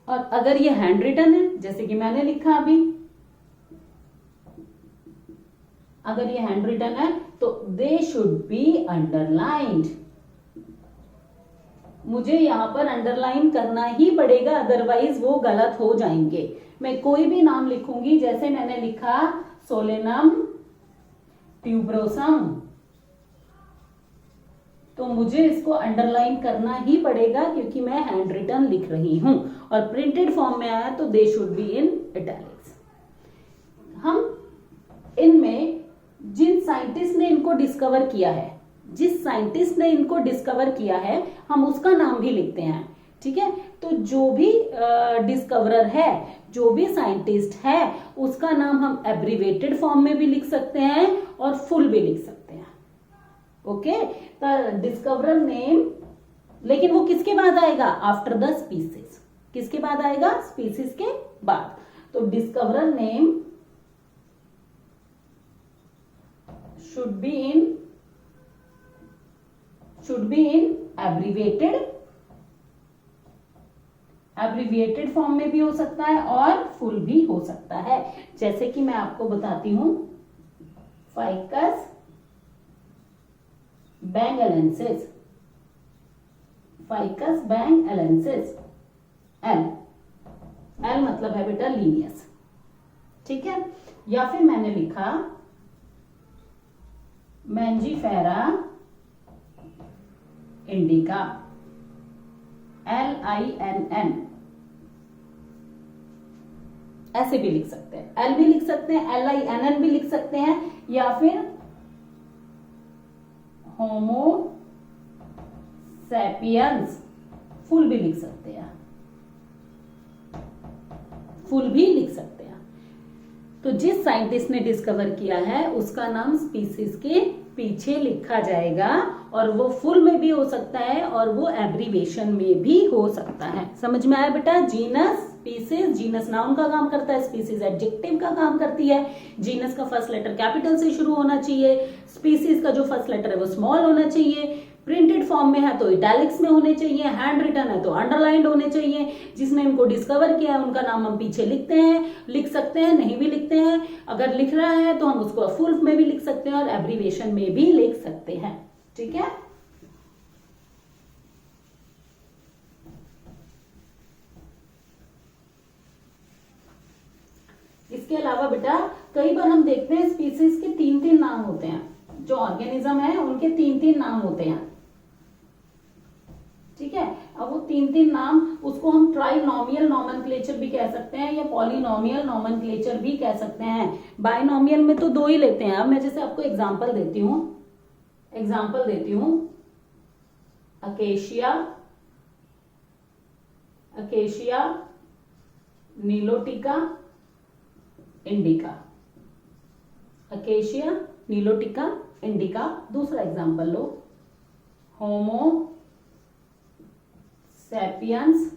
और अगर ये हैंड रिटन है, जैसे कि मैंने लिखा अभी, अगर ये हैंड रिटन है तो दे शुड बी अंडरलाइंड। मुझे यहां पर अंडरलाइन करना ही पड़ेगा, अदरवाइज वो गलत हो जाएंगे। मैं कोई भी नाम लिखूंगी, जैसे मैंने लिखा सोलेनम ट्यूबरोसम, तो मुझे इसको अंडरलाइन करना ही पड़ेगा क्योंकि मैं हैंड रिटन लिख रही हूं। और प्रिंटेड फॉर्म में आया तो they should be in italics. हम इनमें जिन साइंटिस्ट ने इनको डिस्कवर किया है, जिस साइंटिस्ट ने इनको डिस्कवर किया है, हम उसका नाम भी लिखते हैं। ठीक है, तो जो भी डिस्कवरर है, जो भी साइंटिस्ट है, उसका नाम हम एब्रीवेटेड फॉर्म में भी लिख सकते हैं और फुल भी लिख सकते हैं। ओके, तो डिस्कवरर नेम, लेकिन वो किसके बाद आएगा? After the species. किसके बाद आएगा? स्पीसीज के बाद। तो discoverer name should be in abbreviated form में भी हो सकता है और फुल भी हो सकता है। जैसे कि मैं आपको बताती हूं, ficus benghalensis, ficus benghalensis, L मतलब है बेटा लीनियस। ठीक है, या फिर मैंने लिखा मैंजीफेरा इंडिका, LINN, ऐसे भी लिख सकते हैं। एल भी लिख सकते हैं, LINN भी लिख सकते हैं, या फिर होमो सैपियंस, फुल भी लिख सकते हैं, फुल भी लिख सकते हैं। तो जिस साइंटिस्ट ने डिस्कवर किया है उसका नाम स्पीसीज के पीछे लिखा जाएगा, और वो फुल में भी हो सकता है और वो एब्रीवेशन में भी हो सकता है। समझ में आया बेटा? जीनस, स्पीसीज, जीनस नाउन का काम करता है, स्पीसीज एडजेक्टिव का काम करती है। जीनस का फर्स्ट लेटर कैपिटल से शुरू होना चाहिए, स्पीसीज का जो फर्स्ट लेटर है वो स्मॉल होना चाहिए, प्रिंटेड फॉर्म में है तो इटैलिक्स में होने चाहिए, हैंड रिटन है तो अंडरलाइंड होने चाहिए। जिसने इनको डिस्कवर किया है उनका नाम हम पीछे लिखते हैं, लिख सकते हैं, नहीं भी लिखते हैं। अगर लिख रहा है तो हम उसको फुल में भी लिख सकते हैं और एब्रीवेशन में भी लिख सकते हैं। ठीक है, इसके अलावा बेटा कई बार हम देखते हैं स्पीसीज के 3-3 नाम होते हैं। जो ऑर्गेनिज्म है उनके 3-3 नाम होते हैं। ठीक है, अब वो 3-3 नाम, उसको हम ट्राइनोमियल नॉमेनक्लेचर भी कह सकते हैं या पॉलिनोमियल नॉमेनक्लेचर भी कह सकते हैं। बाइनोमियल में तो 2 ही लेते हैं। अब मैं जैसे आपको एग्जांपल देती हूं, अकेशिया, नीलोटिका, इंडिका, अकेशिया, नीलोटिका, इंडिका। दूसरा एग्जांपल लो, होमो सैपियंस,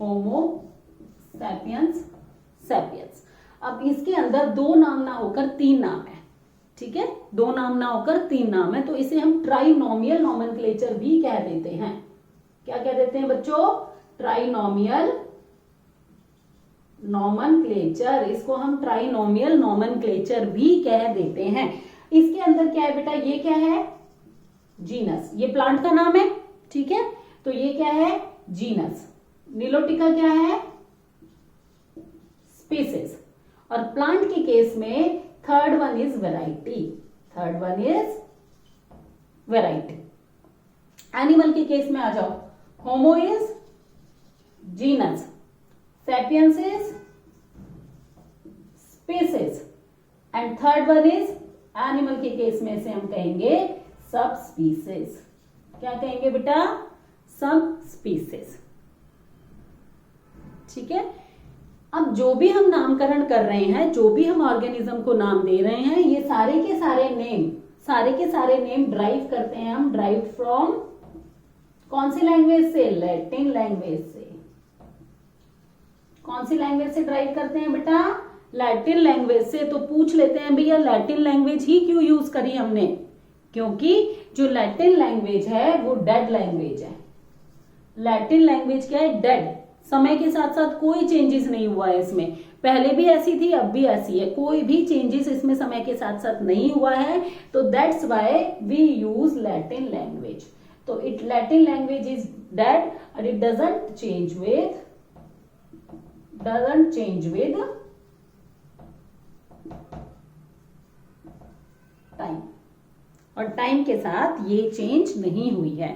होमो सैपियंस। अब इसके अंदर 2 नाम ना होकर 3 नाम है। ठीक है, 2 नाम ना होकर 3 नाम है, तो इसे हम ट्राइनोमियल नॉमेनक्लेचर भी कह देते हैं। क्या कह देते हैं बच्चों? Trinomial nomenclature. इसको हम ट्राइनोमियल नॉमेनक्लेचर भी कह देते हैं। इसके अंदर क्या है बेटा? ये क्या है? जीनस। ये प्लांट का नाम है। ठीक है, तो ये क्या है? जीनस। नीलोटिका क्या है? स्पीसीज। और प्लांट के केस में third one is variety. Animal के केस में आ जाओ, homo is genus, sapiens is species, and third one is, animal के केस में से हम कहेंगे सब स्पीसीज। क्या कहेंगे बेटा? Sub species. ठीक है, अब जो भी हम नामकरण कर रहे हैं, जो भी हम ऑर्गेनिज्म को नाम दे रहे हैं, ये सारे के सारे नेम ड्राइव करते हैं हम, ड्राइव फ्रॉम कौन सी लैंग्वेज से? लैटिन लैंग्वेज से। कौन सी लैंग्वेज से ड्राइव करते हैं बेटा? लैटिन लैंग्वेज से। तो पूछ लेते हैं भैया लैटिन लैंग्वेज ही क्यों यूज करी हमने? क्योंकि जो लैटिन लैंग्वेज है वो डेड लैंग्वेज है। लैटिन लैंग्वेज क्या है, डेड, समय के साथ साथ कोई चेंजेस नहीं हुआ है इसमें, पहले भी ऐसी थी अब भी ऐसी है, कोई भी चेंजेस इसमें समय के साथ साथ नहीं हुआ है, तो that's why we use Latin language. तो it Latin language is dead और it doesn't change with time, और टाइम के साथ ये चेंज नहीं हुई है।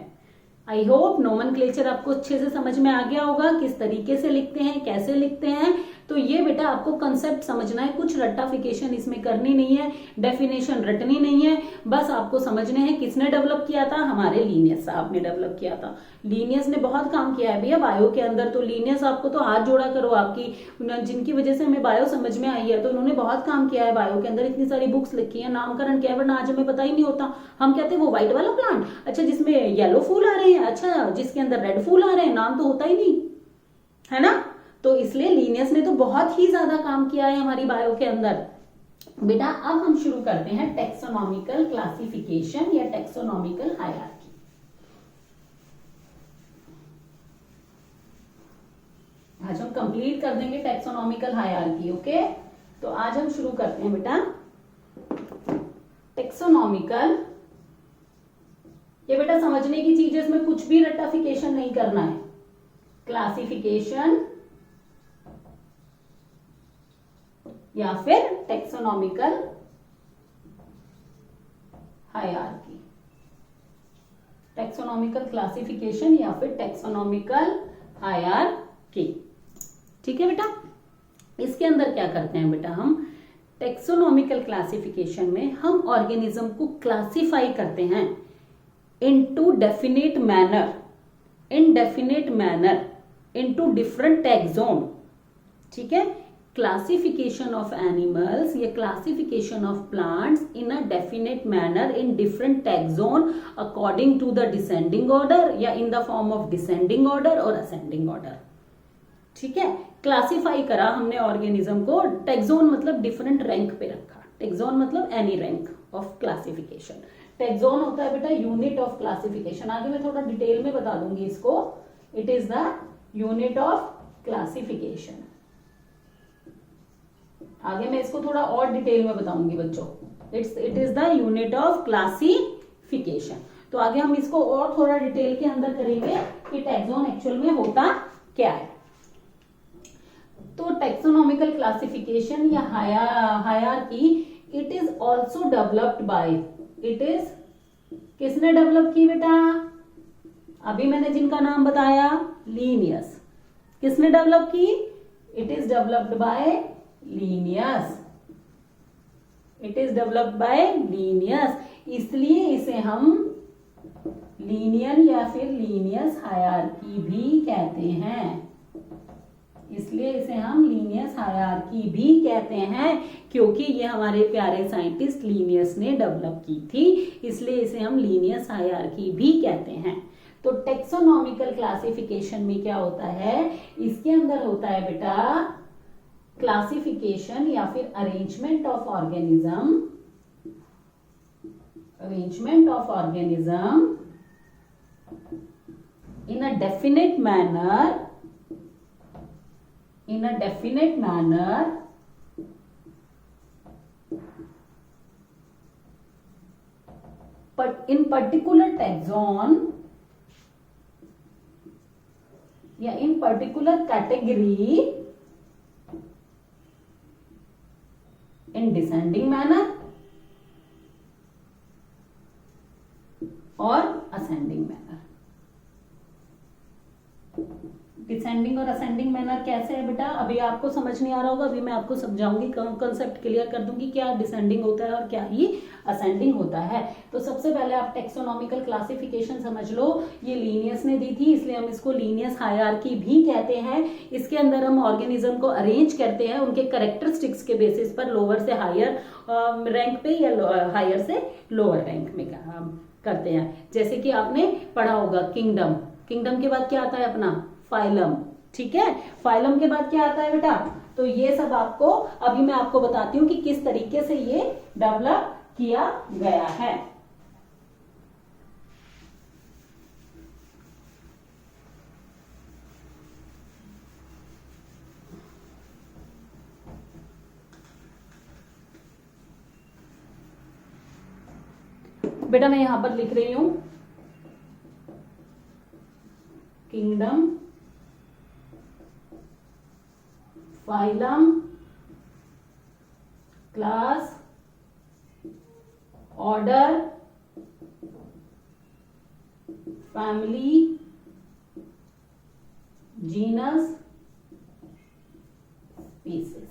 आई होप नोमेनक्लेचर आपको अच्छे से समझ में आ गया होगा, किस तरीके से लिखते हैं, कैसे लिखते हैं। तो ये बेटा आपको कंसेप्ट समझना है, कुछ रट्टाफिकेशन इसमें करनी नहीं है, डेफिनेशन रटनी नहीं है, बस आपको समझने हैं। किसने डेवलप किया था, हमारे लीनियस साहब ने डेवलप किया था। लीनियस ने बहुत काम किया है भैया बायो के अंदर, तो लीनियस आपको तो हाथ जोड़ा करो, आपकी जिनकी वजह से हमें बायो समझ में आई है, तो उन्होंने बहुत काम किया है बायो के अंदर, इतनी सारी बुक्स लिखी है, नामकरण किया है, वरना आज हमें पता ही नहीं होता। हम कहते हैं वो व्हाइट वाला प्लांट, अच्छा जिसमें येलो फूल आ रहे हैं, अच्छा जिसके अंदर रेड फूल आ रहे हैं, नाम तो होता ही नहीं है ना। तो इसलिए लीनियस ने तो बहुत ही ज्यादा काम किया है हमारी बायो के अंदर। बेटा अब हम शुरू करते हैं टेक्सोनॉमिकल क्लासिफिकेशन या टेक्सोनॉमिकल हायरार्की। आज हम कंप्लीट कर देंगे टेक्सोनॉमिकल हायरार्की। ओके, तो आज हम शुरू करते हैं बेटा टेक्सोनॉमिकल। ये बेटा समझने की चीज है, इसमें कुछ भी रट्टाफिकेशन नहीं करना है। क्लासिफिकेशन या फिर टेक्सोनॉमिकल हायरार्की, टेक्सोनॉमिकल क्लासिफिकेशन या फिर टेक्सोनॉमिकल हायरार्की। ठीक है बेटा, इसके अंदर क्या करते हैं बेटा, हम टेक्सोनॉमिकल क्लासिफिकेशन में हम ऑर्गेनिज्म को क्लासिफाई करते हैं into definite manner, indefinite manner, into different taxon. ठीक है, classification of animals या classification of plants in a definite manner in different taxon according to the descending order या in the form of descending order और ascending order। ठीक है, classify करा हमने organism को, टैक्सोन मतलब डिफरेंट रैंक पे रखा, टैक्सोन मतलब any rank of classification. Taxon होता है बेटा यूनिट ऑफ क्लासिफिकेशन, आगे मैं थोड़ा डिटेल में बता दूंगी इसको। It is the unit of classification, आगे मैं इसको थोड़ा और डिटेल में बताऊंगी बच्चों। It is the unit of classification. तो आगे हम इसको और थोड़ा डिटेल के अंदर करेंगे कि टैक्सोन एक्चुअल में होता क्या है। तो टैक्सोनॉमिकल क्लासिफिकेशन या hierarchy it is also developed by, it is किसने डेवलप की बेटा, अभी मैंने जिनका नाम बताया लीनियस। किसने डेवलप की, it is developed by Linnaeus, it is developed by Linnaeus. इसलिए इसे हम लीनियन या फिर लीनियस हायरार्की भी कहते हैं, इसलिए इसे हम लीनियस हायरार्की भी कहते हैं, क्योंकि ये हमारे प्यारे साइंटिस्ट लीनियस ने डेवलप की थी, इसलिए इसे हम लीनियस हायरार्की भी कहते हैं। तो टेक्सोनॉमिकल क्लासिफिकेशन में क्या होता है, इसके अंदर होता है बेटा क्लासिफिकेशन या फिर arrangement of organism, arrangement of organism in a definite manner, in a definite manner but in particular taxon या in particular category in descending manner और ascending manner। डिसेंडिंग और असेंडिंग मैनर कैसे है बेटा, अभी आपको समझ नहीं आ रहा होगा, अभी मैं आपको समझाऊंगी, कंसेप्ट क्लियर कर दूंगी क्या डिसेंडिंग होता है और क्या ही असेंडिंग होता है। तो सबसे पहले आप टेक्सोनॉमिकल क्लासिफिकेशन समझ लो, ये लीनियस ने दी थी, इसलिए हम इसको लीनियस हायरार्की भी कहते हैं। इसके अंदर हम ऑर्गेनिज्म को अरेंज करते हैं उनके कैरेक्टरिस्टिक्स के बेसिस पर, लोअर से हायर रैंक पे या हायर से लोअर रैंक में करते हैं। जैसे कि आपने पढ़ा होगा किंगडम, किंगडम के बाद क्या आता है अपना फाइलम, ठीक है, फाइलम के बाद क्या आता है बेटा, तो ये सब आपको अभी मैं आपको बताती हूँ कि किस तरीके से ये डेवलप किया गया है। बेटा मैं यहां पर लिख रही हूं kingdom, phylum, class, order, family, genus, species.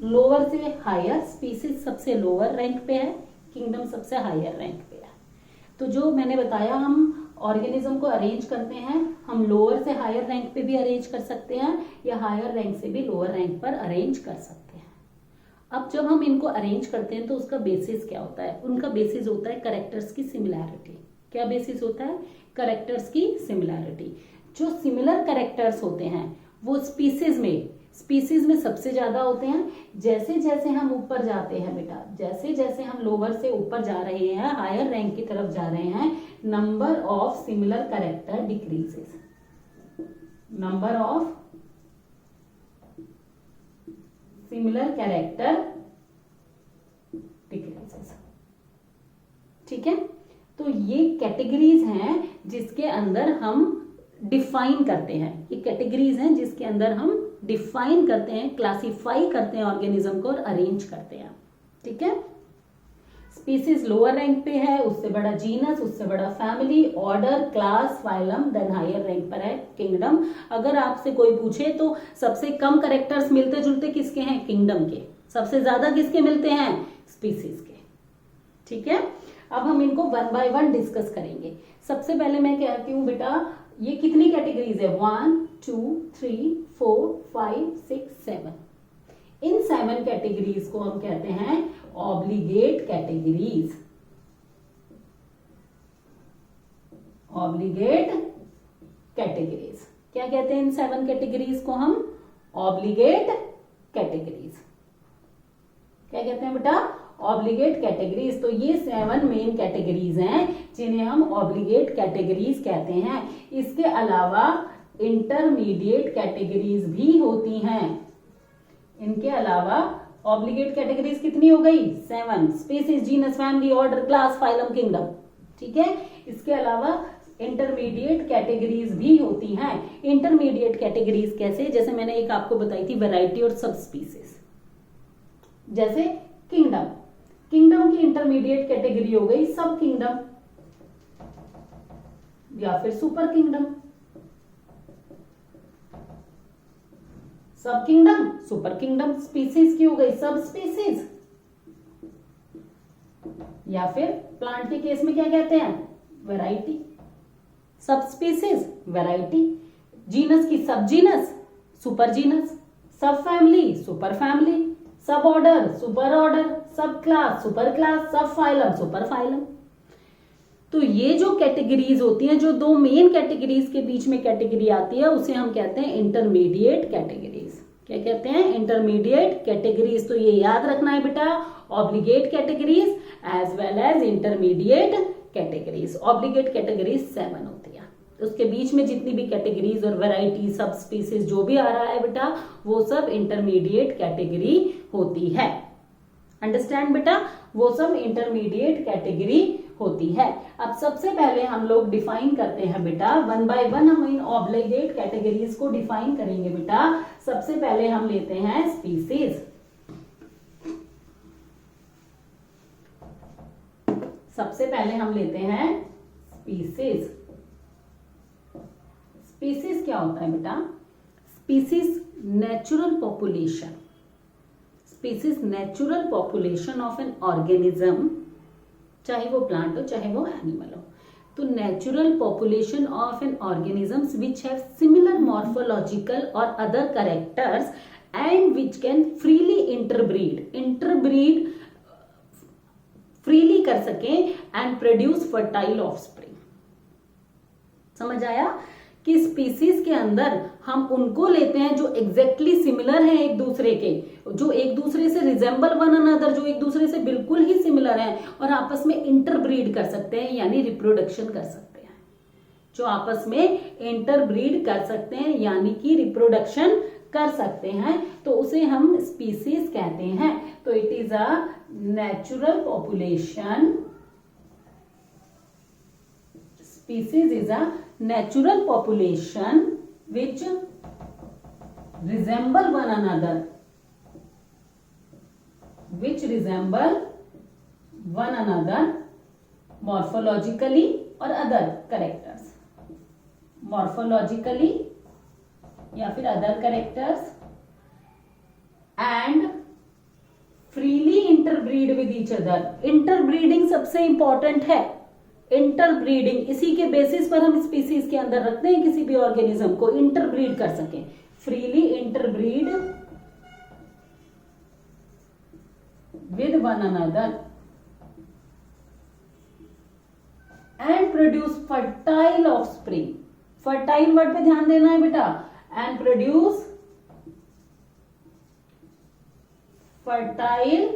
Lower से हायर, स्पीसीज सबसे लोअर रैंक पे है, किंगडम सबसे हायर रैंक पे है। तो जो मैंने बताया हम ऑर्गेनिज्म को अरेंज करते हैं, हम लोअर से हायर रैंक पे भी अरेंज कर सकते हैं या हायर रैंक से भी लोअर रैंक पर अरेंज कर सकते हैं। अब जब हम इनको अरेंज करते हैं तो उसका बेसिस क्या होता है? उनका बेसिस होता है कैरेक्टर्स की सिमिलैरिटी। क्या बेसिस होता है? कैरेक्टर्स की सिमिलैरिटी। जो सिमिलर कैरेक्टर्स होते हैं वो स्पीसीज में सबसे ज्यादा होते हैं। जैसे जैसे हम ऊपर जाते हैं बेटा, जैसे जैसे हम लोअर से ऊपर जा रहे हैं, हायर रैंक की तरफ जा रहे हैं, number of similar character decreases. Number of similar character decreases. ठीक है, तो ये कैटेगरीज हैं जिसके अंदर हम डिफाइन करते हैं। ये कैटेगरीज हैं जिसके अंदर हम डिफाइन करते हैं, क्लासिफाई करते हैं ऑर्गेनिज्म को और अरेंज करते हैं। ठीक है, स्पीसीज लोअर रैंक पे है, उससे बड़ा जीनस, उससे बड़ा family, order, class, phylum, then higher rank पर है किंगडम। अगर आपसे कोई पूछे तो सबसे कम कैरेक्टर्स मिलते जुलते किसके हैं? किंगडम के। सबसे ज्यादा किसके मिलते हैं? स्पीसीज के। ठीक है, अब हम इनको वन बाय वन डिस्कस करेंगे। सबसे पहले मैं कहती हूं बेटा ये कितनी कैटेगरीज है? 1 2 3 4 5 6 7। इन 7 कैटेगरीज को हम कहते हैं ऑब्लिगेट कैटेगरीज। ऑब्लिगेट कैटेगरीज क्या कहते हैं? इन 7 कैटेगरीज को हम ऑब्लिगेट कैटेगरीज क्या कहते हैं बेटा? Obligate categories. तो ये 7 मेन कैटेगरीज हैं जिन्हें हम ऑब्लिगेट कैटेगरीज कहते हैं। इसके अलावा इंटरमीडिएट कैटेगरीज भी होती हैं। इनके अलावा ऑब्लिगेट कैटेगरीज कितनी हो गई? 7। Species, genus, family, order, class, phylum, kingdom. ठीक है, इसके अलावा इंटरमीडिएट कैटेगरीज भी होती हैं। इंटरमीडिएट कैटेगरीज कैसे? जैसे मैंने एक आपको बताई थी वैरायटी और सब स्पीसीज। जैसे किंगडम, किंगडम की इंटरमीडिएट कैटेगरी हो गई सब किंगडम या फिर सुपर किंगडम। सब किंगडम, सुपर किंगडम। स्पीसीज की हो गई सब स्पीसीज, या फिर प्लांट के केस में क्या कहते हैं? Variety. Sub species, variety. Genus की सब जीनस, सुपर जीनस। सब फैमिली, सुपर फैमिली। सब ऑर्डर, सुपर ऑर्डर। सब क्लास, सुपर क्लास। सब फाइलम, सुपर फाइलम। तो ये जो कैटेगरीज होती हैं, जो 2 मेन कैटेगरीज के बीच में कैटेगरी आती है, उसे हम कहते हैं इंटरमीडिएट कैटेगरीज। क्या कहते हैं? Intermediate categories. तो ये याद रखना है बेटा, obligate categories as well as intermediate categories. Obligate categories 7 होती है। उसके बीच में जितनी भी कैटेगरीज और वैरायटी, सब स्पीसीज जो भी आ रहा है बेटा, वो सब इंटरमीडिएट कैटेगरी होती है। अंडरस्टैंड बेटा? वो सब इंटरमीडिएट कैटेगरी होती है। अब सबसे पहले हम लोग डिफाइन करते हैं बेटा, 1 बाय 1 हम इन ऑब्लिगेट कैटेगरीज को डिफाइन करेंगे बेटा। सबसे पहले हम लेते हैं स्पीसीज। सबसे पहले हम लेते हैं स्पीसीज। स्पीसीज क्या होता है बेटा? Species natural population. Species natural population of an organism, चाहे वो प्लांट हो चाहे वो एनिमल हो। तो natural population of an organisms which have similar morphological और other characters and which can freely interbreed freely कर सके एंड प्रोड्यूस फर्टाइल ऑफस्प्रिंग। समझ आया? कि स्पीसीज के अंदर हम उनको लेते हैं जो एग्जैक्टली सिमिलर हैं एक दूसरे के, जो एक दूसरे से रिजेंबल वन अनदर, जो एक दूसरे से बिल्कुल ही सिमिलर हैं और आपस में इंटरब्रीड कर सकते हैं, यानी रिप्रोडक्शन कर सकते हैं। जो आपस में इंटरब्रीड कर सकते हैं यानी कि रिप्रोडक्शन कर सकते हैं, तो उसे हम स्पीसीज कहते हैं। तो it is a natural population, species is a natural population which resemble one another, morphologically or other characters, morphologically या फिर other characters and freely interbreed with each other। interbreeding सबसे important है। इंटरब्रीडिंग, इसी के basis पर हम species के अंदर रखते हैं किसी भी ऑर्गेनिज्म को, इंटरब्रीड कर सकें। Freely interbreed with one another and produce fertile offspring. Fertile word पे ध्यान देना है बेटा। And produce fertile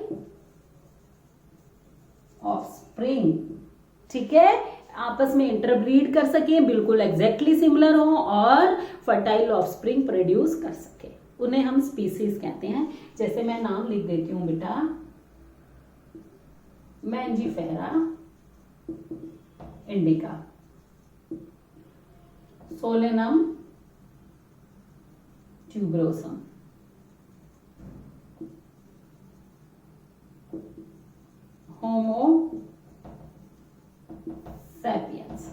offspring. ठीक है, आपस में इंटरब्रीड कर सके, बिल्कुल एग्जैक्टली सिमिलर हो और फर्टाइल ऑफस्प्रिंग प्रोड्यूस कर सके, उन्हें हम स्पीसीज कहते हैं। जैसे मैं नाम लिख देती हूं बेटा, Mangifera indica, Solanum tuberosum, Homo sapiens.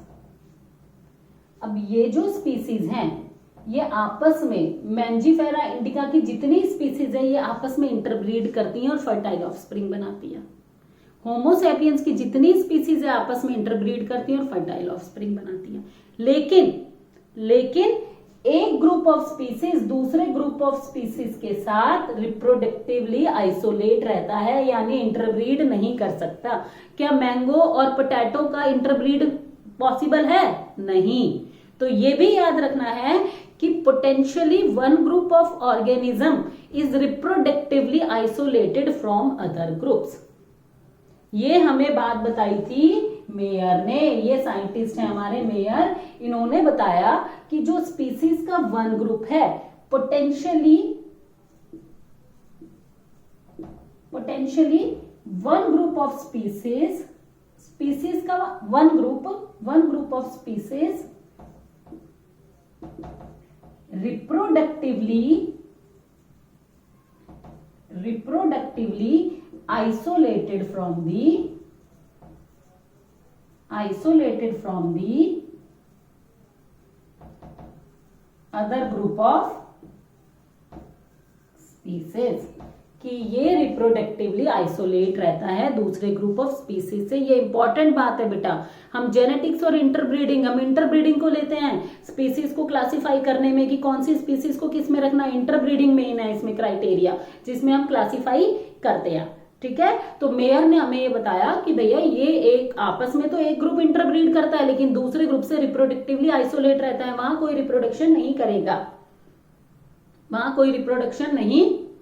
अब ये जो स्पीसीज हैं ये आपस में, मैंजीफेरा इंडिका की जितनी स्पीसीज है ये आपस में इंटरब्रीड करती हैं और फर्टाइल ऑफस्प्रिंग बनाती है। होमो सैपियंस की जितनी स्पीसीज है आपस में इंटरब्रीड करती हैं और फर्टाइल ऑफस्प्रिंग बनाती है। लेकिन एक ग्रुप ऑफ स्पीसीज दूसरे ग्रुप ऑफ स्पीसीज के साथ रिप्रोडक्टिवली आइसोलेट रहता है, यानी इंटरब्रीड नहीं कर सकता। क्या मैंगो और पोटैटो का इंटरब्रीड पॉसिबल है? नहीं। तो ये भी याद रखना है कि potentially one group of organism is reproductively isolated from other groups. ये हमें बात बताई थी मेयर ने, ये साइंटिस्ट हैं हमारे मेयर, इन्होंने बताया कि जो स्पीसीज का वन ग्रुप है potentially one group of species का one group of species reproductively isolated from the other group of species, कि ये रिप्रोडक्टिवली आइसोलेट रहता है दूसरे ग्रुप ऑफ स्पीसीज से। ये इंपॉर्टेंट बात है बेटा। हम जेनेटिक्स और इंटरब्रीडिंग को लेते हैं स्पीसीज को क्लासिफाई करने में कि कौन सी स्पीसीज को किस में रखना। इंटरब्रीडिंग मेन है इसमें क्राइटेरिया जिसमें हम क्लासिफाई करते हैं। ठीक है, तो मेयर ने हमें ये बताया कि भैया ये एक आपस में तो एक ग्रुप इंटरब्रीड करता है लेकिन दूसरे ग्रुप से रिप्रोडक्टिवली आइसोलेट रहता है, वहां कोई रिप्रोडक्शन नहीं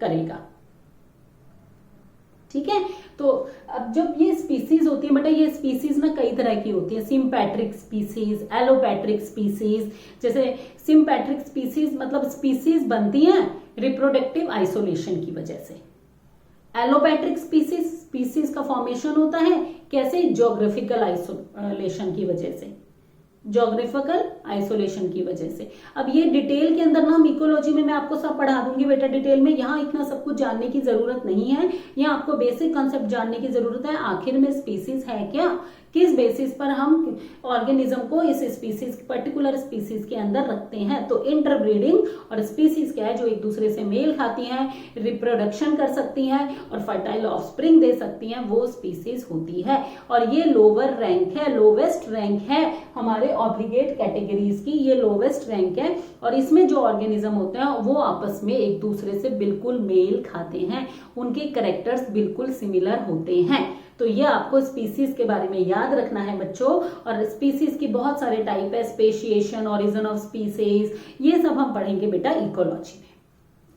करेगा। ठीक है, तो अब जब ये स्पीसीज होती है बेटा, ये स्पीसीज ना कई तरह की होती है। Sympatric species, allopatric species. जैसे सिम्पैट्रिक स्पीसीज मतलब स्पीसीज बनती हैं रिप्रोडक्टिव आइसोलेशन की वजह से। एलोपैट्रिक स्पीसीज का फॉर्मेशन होता है कैसे? ज्योग्राफिकल आइसोलेशन की वजह से। अब ये डिटेल के अंदर ना हम इकोलॉजी में मैं आपको सब पढ़ा दूंगी बेटा डिटेल में, यहाँ इतना सब कुछ जानने की जरूरत नहीं है। यहाँ आपको बेसिक कॉन्सेप्ट जानने की जरूरत है। आखिर में स्पीसीज है क्या, किस बेसिस पर हम ऑर्गेनिज्म को इस स्पीसीज, पर्टिकुलर स्पीसीज के अंदर रखते हैं। तो इंटरब्रीडिंग और स्पीसीज क्या है जो एक दूसरे से मेल खाती हैं, रिप्रोडक्शन कर सकती हैं और फर्टाइल ऑफस्प्रिंग दे सकती हैं, वो स्पीसीज होती है। और ये लोअर रैंक है, लोवेस्ट रैंक है हमारे ऑब्लिगेट कैटेगरीज की, ये लोवेस्ट रैंक है। और इसमें जो ऑर्गेनिज्म होते हैं वो आपस में एक दूसरे से बिल्कुल मेल खाते हैं, उनके कैरेक्टर्स बिल्कुल सिमिलर होते हैं। तो ये आपको स्पीसीज के बारे में याद रखना है बच्चों। और स्पीसीज की बहुत सारे टाइप है, स्पेशिएशन, ओरिजिन ऑफ स्पीसीज, ये सब हम पढ़ेंगे बेटा इकोलॉजी में।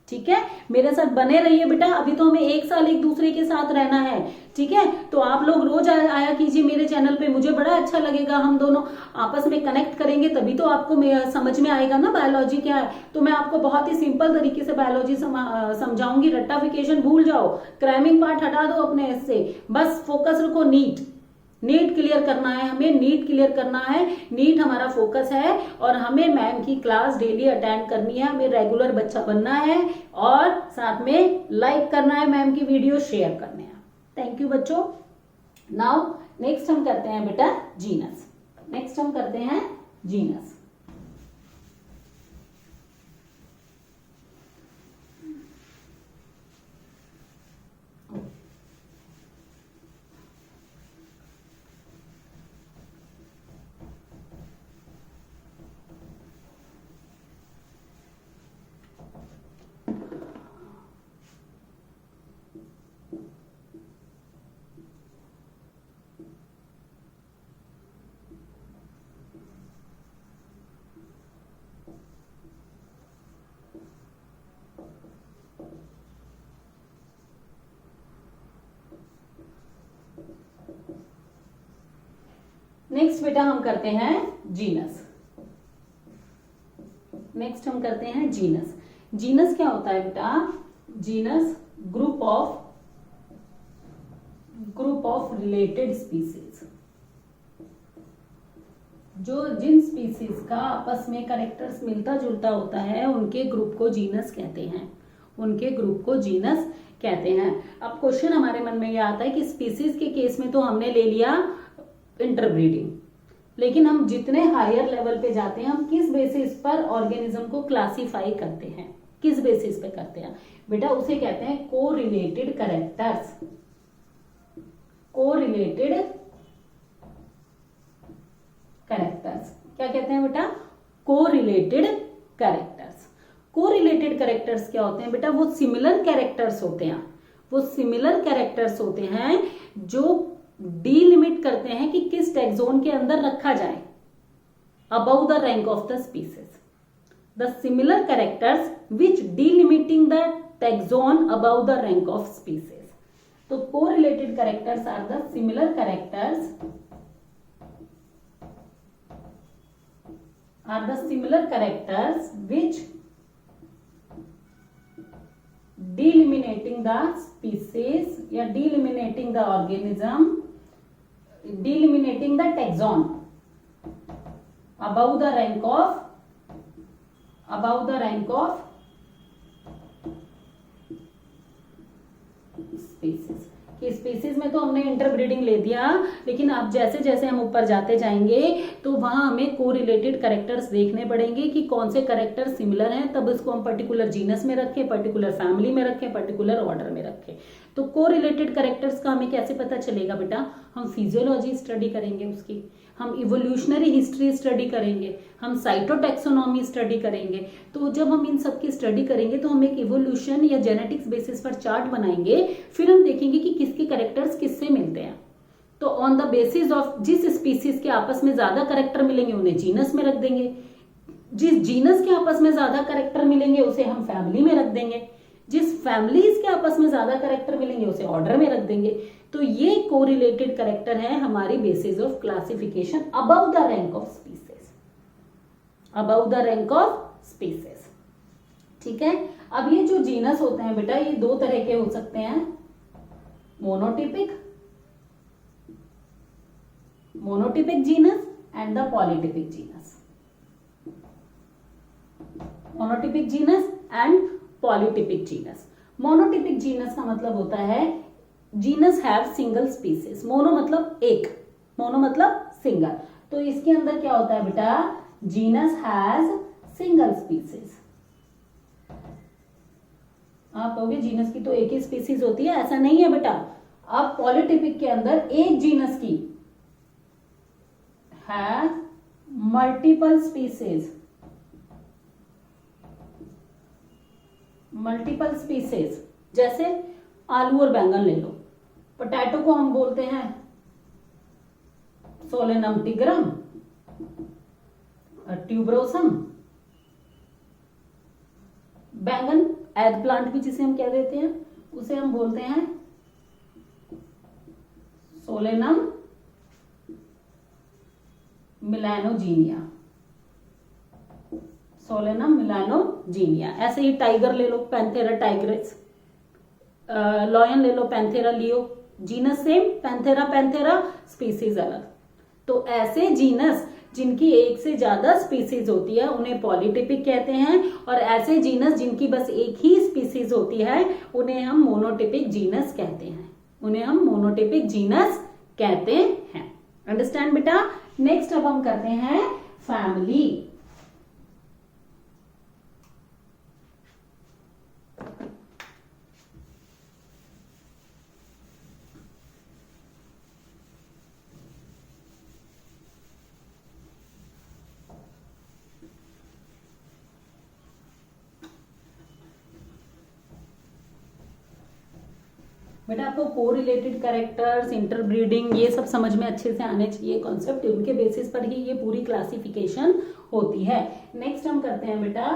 ठीक है, मेरे साथ बने रहिए बेटा, अभी तो हमें 1 साल एक दूसरे के साथ रहना है। ठीक है, तो आप लोग रोज आया कीजिए मेरे चैनल पे, मुझे बड़ा अच्छा लगेगा। हम दोनों आपस में कनेक्ट करेंगे तभी तो आपको समझ में आएगा ना बायोलॉजी क्या है। तो मैं आपको बहुत ही सिंपल तरीके से बायोलॉजी समझाऊंगी। रट्टाफिकेशन भूल जाओ, क्रैमिंग पार्ट हटा दो अपने इससे, बस फोकस रखो नीट। नीट क्लियर करना है हमें, नीट क्लियर करना है, नीट हमारा फोकस है। और हमें मैम की क्लास डेली अटेंड करनी है, हमें रेगुलर बच्चा बनना है और साथ में लाइक करना है, मैम की वीडियो शेयर करने हैं। थैंक यू बच्चों। नाउ नेक्स्ट हम करते हैं बेटा जीनस। नेक्स्ट हम करते हैं जीनस। नेक्स्ट बेटा हम करते हैं जीनस। नेक्स्ट हम करते हैं जीनस। जीनस क्या होता है बेटा? Genus group of related species. जो जिन स्पीसीज का आपस में कैरेक्टर्स मिलता जुलता होता है उनके ग्रुप को जीनस कहते हैं, उनके ग्रुप को जीनस कहते हैं। अब क्वेश्चन हमारे मन में यह आता है कि स्पीसीज के केस में तो हमने ले लिया इंटरब्रीडिंग, लेकिन हम जितने हायर लेवल पे जाते हैं हम किस बेसिस पर ऑर्गेनिज्म को क्लासिफाई करते हैं, किस बेसिस पे करते हैं बेटा? उसे कहते हैं कोरिलेटेड कैरेक्टर्स। कोरिलेटेड कैरेक्टर्स क्या कहते हैं बेटा? Correlated characters. कोरिलेटेड कैरेक्टर्स क्या होते हैं बेटा? वो सिमिलर कैरेक्टर्स होते हैं, वो सिमिलर कैरेक्टर्स होते हैं जो डीलिमिट करते हैं कि किस टैक्सोन के अंदर रखा जाए, above the rank of the species. The similar characters which delimiting the taxon above the rank of species. तो correlated characters are the similar characters, are the similar characters which delimiting the species या delimiting the organism, delimiting the taxon above the rank of species। कि species में तो हमने interbreeding ले दिया, लेकिन अब जैसे जैसे हम ऊपर जाते जाएंगे तो वहां हमें कोरिलेटेड कैरेक्टर्स देखने पड़ेंगे कि कौन से कैरेक्टर सिमिलर हैं, तब इसको हम पर्टिकुलर जीनस में रखें, पर्टिकुलर फैमिली में रखें, पर्टिकुलर ऑर्डर में रखें। तो कोरिलेटेड कैरेक्टर्स का हमें कैसे पता चलेगा बेटा? हम फिजियोलॉजी स्टडी करेंगे उसकी, हम इवोल्यूशनरी हिस्ट्री स्टडी करेंगे, हम साइटोटैक्सोनॉमी स्टडी करेंगे। तो जब हम इन सब की स्टडी करेंगे तो हम एक इवोल्यूशन या जेनेटिक्स बेसिस पर चार्ट बनाएंगे, फिर हम देखेंगे कि किसके कैरेक्टर्स किससे मिलते हैं। तो ऑन द बेसिस ऑफ जिस स्पीसीज के आपस में ज्यादा कैरेक्टर मिलेंगे उन्हें जीनस में रख देंगे, जिस जीनस के आपस में ज्यादा कैरेक्टर मिलेंगे उसे हम फैमिली में रख देंगे, जिस फैमिलीज के आपस में ज्यादा कैरेक्टर मिलेंगे उसे ऑर्डर में रख देंगे। तो ये कोरिलेटेड कैरेक्टर है हमारी basis of classification above the rank of species, above the rank of species. ठीक है, अब ये जो जीनस होते हैं बेटा ये दो तरह के हो सकते हैं, monotypic genus and the polytypic genus. Monotypic genus and polytypic genus. Monotypic genus का मतलब होता है genus have single species. Mono मतलब एक, मोनो मतलब सिंगल। तो इसके अंदर क्या होता है बेटा? Genus has single species. आप कहोगे जीनस की तो एक ही स्पीसीज होती है, ऐसा नहीं है बेटा। अब पॉलीटिपिक के अंदर एक जीनस की है मल्टीपल स्पीसीज, मल्टीपल स्पीसीज। जैसे आलू और बैंगन ले लो, पोटैटो को हम बोलते हैं सोलेनम टिग्रम, ट्यूबरोसम। बैंगन एग प्लांट भी जिसे हम कह देते हैं, उसे हम बोलते हैं सोलेनम मिलानोजीनिया। सोलेनम मिलानोजीनिया। ऐसे ही टाइगर ले लो, पैंथेरा टाइग्रिस, लॉयन ले लो, panthera leo, genus same, panthera panthera, species अलग। तो ऐसे जीनस जिनकी एक से ज्यादा स्पीसीज होती है उन्हें पॉलीटिपिक कहते हैं, और ऐसे जीनस जिनकी बस एक ही स्पीसीज होती है उन्हें हम मोनोटिपिक जीनस कहते हैं, उन्हें हम मोनोटिपिक जीनस कहते हैं। अंडरस्टैंड बेटा। नेक्स्ट अब हम करते हैं फैमिली। बेटा आपको को रिलेटेड कैरेक्टर्स, इंटरब्रीडिंग, ये सब समझ में अच्छे से आने चाहिए कॉन्सेप्ट, उनके बेसिस पर ही ये पूरी क्लासिफिकेशन होती है। नेक्स्ट हम करते हैं बेटा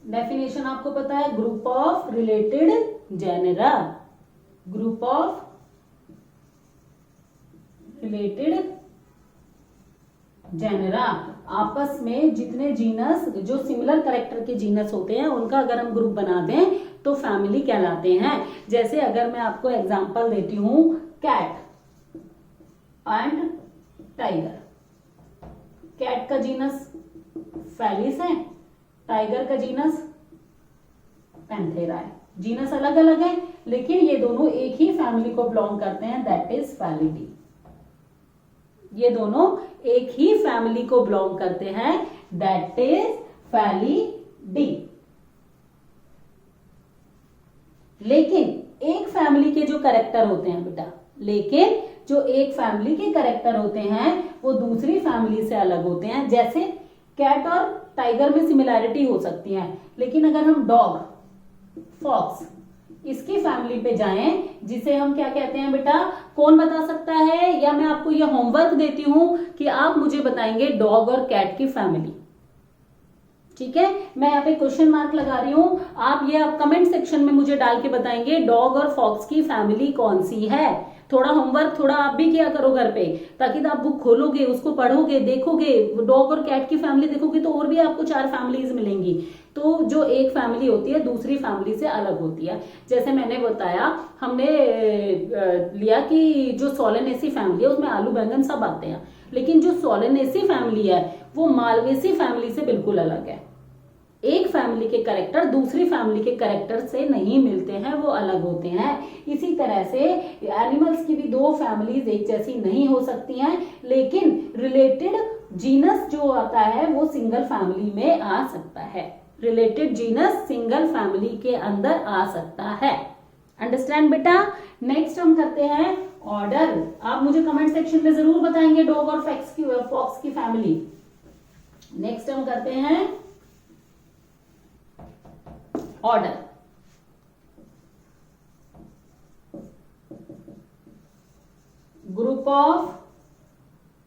डेफिनेशन। आपको पता है group of related genera, group of related genera, आपस में जितने जीनस जो सिमिलर कैरेक्टर के जीनस होते हैं उनका अगर हम ग्रुप बना दें तो फैमिली कहलाते हैं। जैसे अगर मैं आपको एग्जांपल देती हूं, कैट एंड टाइगर। कैट का जीनस फेलिस है, टाइगर का जीनस पैंथेरा है। जीनस अलग अलग है लेकिन ये दोनों एक ही फैमिली को बिलोंग करते हैं, दैट इज फैलिडी। ये दोनों एक ही फैमिली को बिलोंग करते हैं, दैट इज फैलिडी। लेकिन एक फैमिली के जो कैरेक्टर होते हैं बेटा, लेकिन जो एक फैमिली के कैरेक्टर होते हैं वो दूसरी फैमिली से अलग होते हैं। जैसे कैट और टाइगर में सिमिलैरिटी हो सकती है, लेकिन अगर हम डॉग, फॉक्स इसकी फैमिली पे जाएं, जिसे हम क्या कहते हैं बेटा, कौन बता सकता है? या मैं आपको ये होमवर्क देती हूं कि आप मुझे बताएंगे डॉग और कैट की फैमिली। ठीक है, मैं यहाँ पे क्वेश्चन मार्क लगा रही हूं, आप कमेंट सेक्शन में मुझे डाल के बताएंगे डॉग और फॉक्स की फैमिली कौन सी है। थोड़ा होमवर्क थोड़ा आप भी किया करो घर पे, ताकि आप बुक खोलोगे, उसको पढ़ोगे, देखोगे, डॉग और कैट की फैमिली देखोगे तो और भी आपको 4 फैमिलीज मिलेंगी। तो जो एक फैमिली होती है दूसरी फैमिली से अलग होती है। जैसे मैंने बताया, हमने लिया कि जो सोलेनेसी फैमिली है उसमें आलू बैंगन सब आते हैं, लेकिन जो सोलेनेसी फैमिली है वो मालवेसी फैमिली से बिल्कुल अलग है। एक फैमिली के कैरेक्टर दूसरी फैमिली के कैरेक्टर से नहीं मिलते हैं, वो अलग होते हैं। इसी तरह से एनिमल्स की भी 2 फैमिलीज एक जैसी नहीं हो सकती हैं, लेकिन रिलेटेड जीनस जो आता है वो सिंगल फैमिली में आ सकता है। रिलेटेड जीनस सिंगल फैमिली के अंदर आ सकता है। अंडरस्टैंड बेटा। नेक्स्ट हम करते हैं ऑर्डर। आप मुझे कमेंट सेक्शन में जरूर बताएंगे डॉग और फॉक्स की फैमिली। नेक्स्ट हम करते हैं order. Group of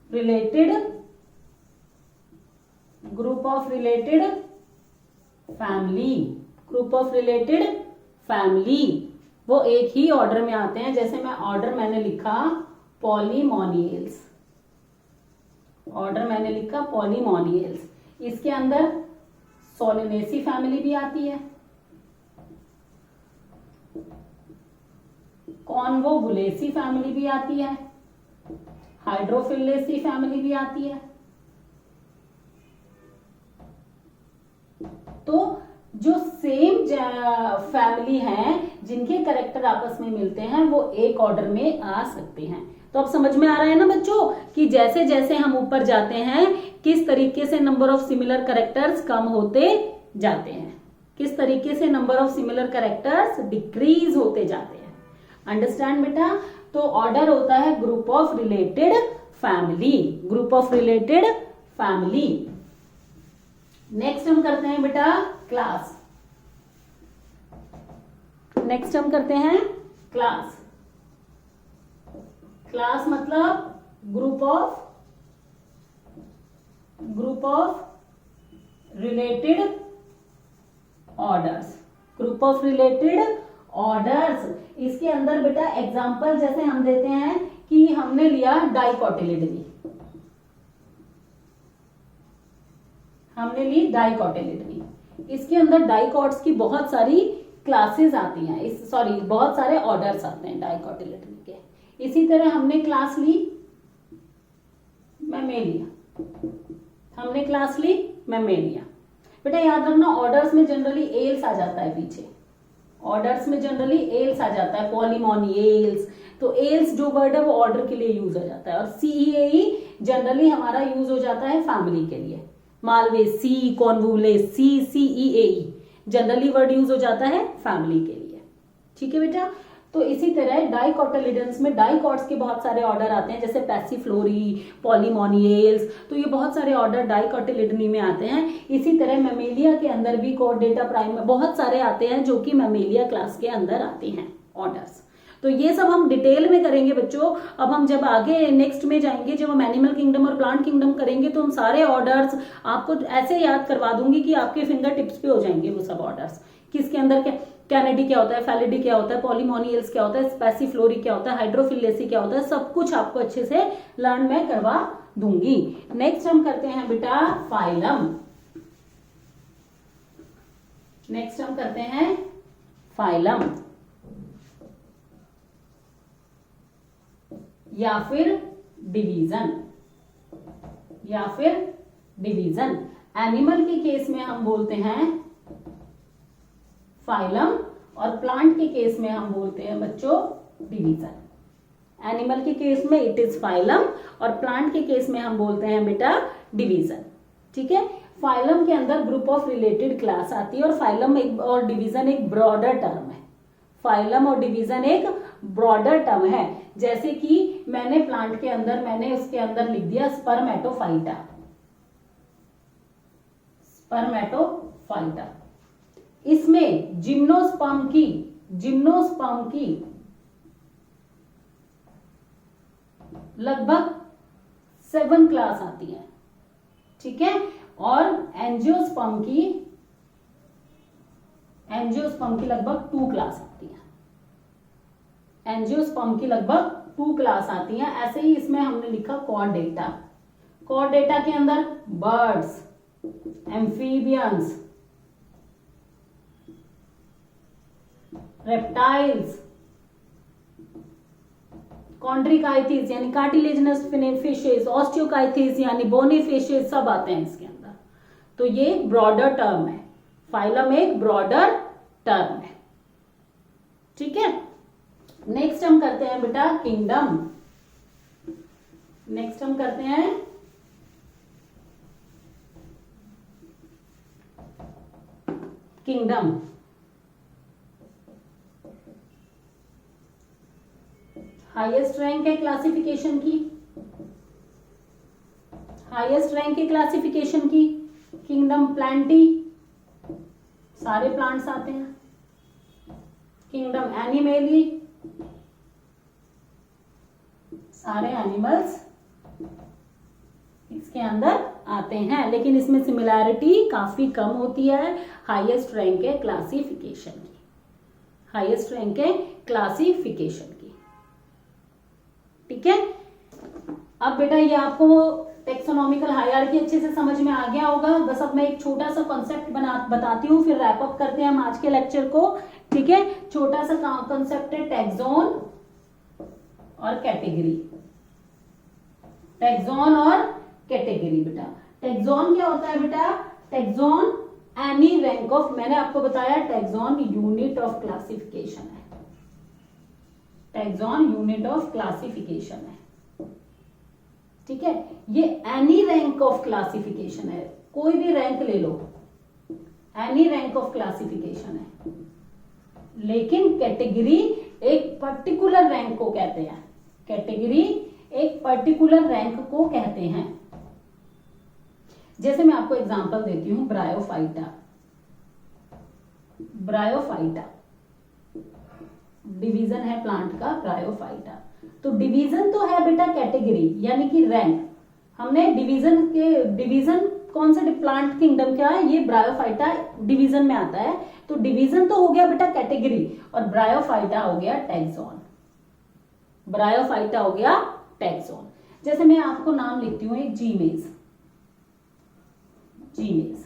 related family, group of related family, वो एक ही ऑर्डर में आते हैं। जैसे मैंने लिखा पॉलीमोनियल्स, ऑर्डर मैंने लिखा पॉलीमोनियल्स। इसके अंदर सोलेनेसी फैमिली भी आती है, कॉन्वोबुलेसी फैमिली भी आती है, हाइड्रोफिलेसी फैमिली भी आती है। तो जो सेम फैमिली हैं जिनके कैरेक्टर आपस में मिलते हैं वो एक ऑर्डर में आ सकते हैं। तो अब समझ में आ रहा है ना बच्चों कि जैसे जैसे हम ऊपर जाते हैं किस तरीके से नंबर ऑफ सिमिलर कैरेक्टर्स कम होते जाते हैं, किस तरीके से number of similar characters decrease होते जाते हैं। अंडरस्टैंड बेटा। तो ऑर्डर होता है group of related family, group of related family. Next हम करते हैं बेटा क्लास। नेक्स्ट हम करते हैं क्लास। क्लास मतलब group of related orders, group of related orders. इसके अंदर बेटा एग्जांपल जैसे हम देते हैं कि हमने लिया डाइकोटिलिडनी, हमने ली डाइकोटिलिडनी, इसके अंदर डाइकॉट्स की बहुत सारी क्लासेस आती हैं, बहुत सारे ऑर्डर्स आते हैं डाइकोटिलिडनी के। इसी तरह हमने क्लास ली मैमेलिया, हमने क्लास ली मैमेलिया। बेटा याद रखना ऑर्डर्स में जनरली एल्स आ जाता है पीछे, ऑर्डर्स में जनरली एल्स आ जाता है, पॉलीमोनियल्स, तो एल्स जो वर्ड है वो ऑर्डर के लिए यूज हो जाता है। और सीईएई जनरली हमारा यूज हो जाता है फैमिली के लिए, मालवे सी, कॉन्वुले सी, सीईएई जनरली वर्ड यूज हो जाता है फैमिली के लिए। ठीक है बेटा, तो इसी तरह डाइकोटिलिडन्स में डाइकॉट्स के बहुत सारे ऑर्डर आते हैं, जैसे पैसिफ्लोरी, पॉलीमोनियल्स, तो ये बहुत सारे ऑर्डर डाइकोटिलिडनी में आते हैं। इसी तरह मैमेलिया के अंदर भी कॉर्डेटा प्राइम में बहुत सारे आते हैं जो कि मैमेलिया क्लास के अंदर आते हैं ऑर्डर्स। तो ये सब हम डिटेल में करेंगे बच्चों। अब हम जब आगे नेक्स्ट में जाएंगे, जब हम एनिमल किंगडम और प्लांट किंगडम करेंगे, तो हम सारे ऑर्डर्स आपको ऐसे याद करवा दूंगी कि आपके फिंगर टिप्स पे हो जाएंगे वो सब ऑर्डर्स। किसके अंदर क्या, कैनेडी क्या होता है, फैलिडी क्या होता है, पॉलीमोनियल्स क्या होता है, स्पेसिफ्लोरी क्या होता है, हाइड्रोफिलेसी क्या होता है, सब कुछ आपको अच्छे से लर्न मैं करवा दूंगी। नेक्स्ट हम करते हैं बेटा फाइलम, नेक्स्ट हम करते हैं फाइलम या फिर डिवीजन, या फिर डिवीजन। एनिमल के केस में हम बोलते हैं फाइलम और प्लांट के केस में हम बोलते हैं बच्चों डिवीजन। एनिमल के केस में इट इज फाइलम और प्लांट के केस में हम बोलते हैं बेटा डिवीजन। ठीक है, फाइलम के अंदर ग्रुप ऑफ रिलेटेड क्लास आती है और फाइलम और डिवीजन एक ब्रॉडर टर्म है। फाइलम और डिवीजन एक ब्रॉडर टर्म है। जैसे कि मैंने प्लांट के अंदर, मैंने उसके अंदर लिख दिया स्पर्मेटोफाइटा, स्पर्मेटोफाइटा। इसमें जिम्नोस्पर्म की लगभग 7 क्लास आती है। ठीक है, और एंजियोस्पर्म की लगभग 2 क्लास आती है। एंजियोस्पर्म की लगभग 2 क्लास आती हैं। ऐसे ही इसमें हमने लिखा कॉर्डेटा। कॉर्डेटा के अंदर बर्ड्स, एम्फीबियंस, रेप्टाइल्स, कॉन्ड्रिकाइथिस यानी कार्टिलेजिनस फिशेस, ऑस्टियोकाइथिस यानी बोनी फिशेस, सब आते हैं इसके अंदर। तो ये ब्रॉडर टर्म है, फाइलम एक ब्रॉडर टर्म है। ठीक है, नेक्स्ट हम करते हैं बेटा किंगडम। नेक्स्ट हम करते हैं किंगडम। हाईएस्ट रैंक है क्लासिफिकेशन की, हाईएस्ट रैंक है क्लासिफिकेशन की किंगडम प्लांटी, सारे प्लांट्स आते हैं। किंगडम एनिमेली, सारे एनिमल्स इसके अंदर आते हैं, लेकिन इसमें सिमिलैरिटी काफी कम होती है। हाईएस्ट रैंक है क्लासिफिकेशन की, हाईएस्ट रैंक है क्लासिफिकेशन की। ठीक है, अब बेटा ये आपको टेक्सोनॉमिकल हायरार्की अच्छे से समझ में आ गया होगा। बस अब मैं एक छोटा सा कॉन्सेप्ट बताती हूँ, फिर रैप अप करते हैं हम आज के लेक्चर को। ठीक है, छोटा सा कॉन्सेप्ट है टैक्सोन और कैटेगरी। टैक्सोन और कैटेगरी बेटा, टैक्सोन क्या होता है बेटा? टैक्सोन एनी रैंक ऑफ, मैंने आपको बताया टैक्सोन यूनिट ऑफ क्लासिफिकेशन है, टैक्सोन यूनिट ऑफ क्लासिफिकेशन है। ठीक है, ये एनी रैंक ऑफ क्लासिफिकेशन है, कोई भी रैंक ले लो, एनी रैंक ऑफ क्लासिफिकेशन है। लेकिन कैटेगरी एक पर्टिकुलर रैंक को कहते हैं, कैटेगरी एक पर्टिकुलर रैंक को कहते हैं। जैसे मैं आपको एग्जांपल देती हूं, ब्रायोफाइटा, ब्रायोफाइटा डिवीजन है प्लांट का, ब्रायोफाइटा। तो डिवीजन तो है बेटा कैटेगरी यानी कि रैंक। हमने डिवीजन कौन सा प्लांट किंगडम क्या है, ये ब्रायोफाइटा डिवीजन में आता है। तो डिवीजन तो हो गया बेटा कैटेगरी, और ब्रायोफाइटा हो गया टैक्सॉन। ब्रायोफाइटा हो गया टैक्सॉन। जैसे मैं आपको नाम लिखती हूं एक जीमेज, जीमेज,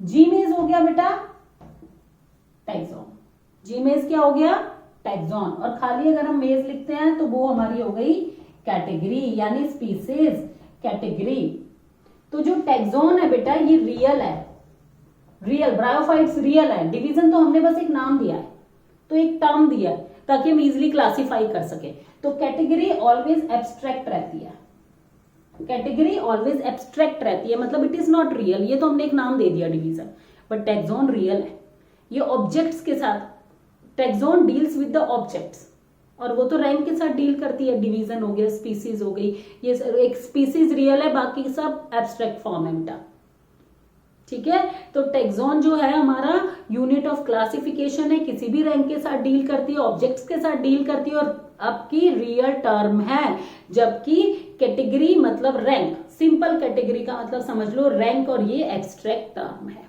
जीमेज हो गया बेटा टैक्सॉन। जीमेज क्या हो गया, टैक्सॉन। और खाली अगर हम मेज लिखते हैं तो वो हमारी हो गई कैटेगरी, यानी स्पीसीज कैटेगरी। तो जो टैक्सॉन है बेटा ये रियल है, रियल, ब्रायोफाइट्स रियल है। डिवीजन तो हमने बस एक नाम दिया है, तो एक टर्म दिया है ताकि हम इजिली क्लासिफाई कर सके। तो कैटेगरी ऑलवेज एब्स्ट्रैक्ट रहती है, कैटेगरी ऑलवेज एब्स्ट्रैक्ट रहती है, मतलब इट इज नॉट रियल। ये तो हमने एक नाम दे दिया डिवीजन, बट टैक्सॉन रियल है। ये ऑब्जेक्ट्स के साथ, taxon deals with the objects, और वो तो रैंक के साथ डील करती है। डिवीजन हो गया, स्पीसीज हो गई, ये एक स्पीसीज रियल है, बाकी सब एब्स्ट्रैक्ट फॉर्म है बेटा, ठीक है। तो टैक्सॉन जो है हमारा यूनिट ऑफ क्लासिफिकेशन है, किसी भी रैंक के साथ डील करती है, ऑब्जेक्ट्स के साथ डील करती है, और आपकी रियल टर्म है। जबकि कैटेगरी मतलब रैंक, सिंपल कैटेगरी का मतलब समझ लो रैंक, और ये एब्स्ट्रैक्ट टर्म है।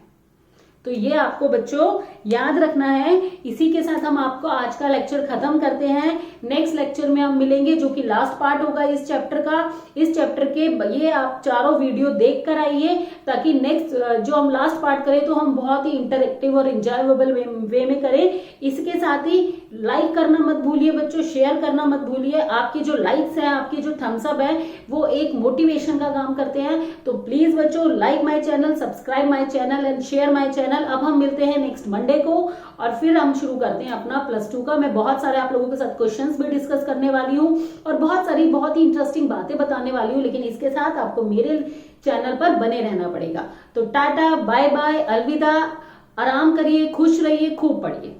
तो ये आपको बच्चों याद रखना है। इसी के साथ हम आपको आज का लेक्चर खत्म करते हैं। नेक्स्ट लेक्चर में हम मिलेंगे, जो कि लास्ट पार्ट होगा इस चैप्टर का। इस चैप्टर के ये आप चारों वीडियो देख कर आइए, ताकि नेक्स्ट जो हम लास्ट पार्ट करें तो हम बहुत ही इंटरेक्टिव और इंजॉयबल वे में करें। इसके साथ ही लाइक करना मत भूलिए बच्चों, शेयर करना मत भूलिए। आपके जो लाइक्स हैं, आपके जो थम्सअप है, वो एक मोटिवेशन का काम करते हैं। तो प्लीज बच्चों like my channel, subscribe my channel and share my channel. अब हम मिलते हैं नेक्स्ट मंडे को, और फिर हम शुरू करते हैं अपना +2 का। मैं बहुत सारे आप लोगों के साथ क्वेश्चंस भी डिस्कस करने वाली हूँ, और बहुत ही इंटरेस्टिंग बातें बताने वाली हूँ। लेकिन इसके साथ आपको मेरे चैनल पर बने रहना पड़ेगा। तो टाटा, बाय बाय, अलविदा, आराम करिए, खुश रहिए, खूब पढ़िए।